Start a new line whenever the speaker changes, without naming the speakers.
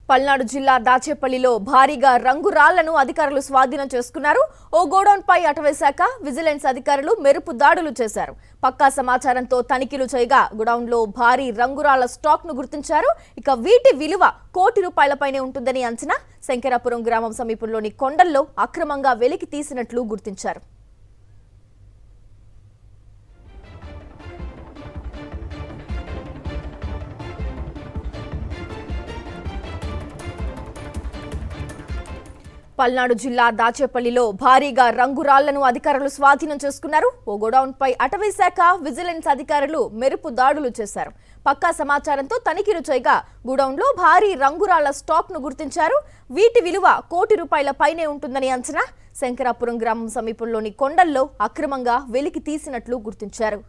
పల్నాడు జిల్లా దాచేపల్లిలో భారీగా రంగురాళ్లను అధికారులు స్వాధీనం చేసుకున్నారు. ఓ గోడౌన్ పై అటవీశాఖ విజిలెన్స్ అధికారులు మెరుపు దాడులు చేశారు. పక్కా సమాచారంతో తనిఖీలు చేయగా గోడౌన్లో భారీ రంగురాళ్ల స్టాక్ ను గుర్తించారు. ఇక వీటి విలువ ₹1,00,00,000పైనే ఉంటుందని అంచనా. శంకరాపురం గ్రామం సమీపంలోని కొండల్లో అక్రమంగా వెలికి తీసినట్లు గుర్తించారు. పల్నాడు జిల్లా దాచేపల్లిలో భారీగా రంగురాళ్లను అధికారులు స్వాధీనం చేసుకున్నారు. ఓ గోడౌన్ పై అటవీశాఖ విజిలెన్స్ అధికారులు మెరుపు దాడులు చేశారు. పక్కా సమాచారంతో తనిఖీలు చేయగా గోడౌన్లో భారీ రంగురాళ్ల స్టాక్ ను గుర్తించారు. వీటి విలువ ₹1,00,00,000పైనే ఉంటుందని అంచనా. శంకరాపురం గ్రామం సమీపంలోని కొండల్లో అక్రమంగా వెలికి తీసినట్లు గుర్తించారు.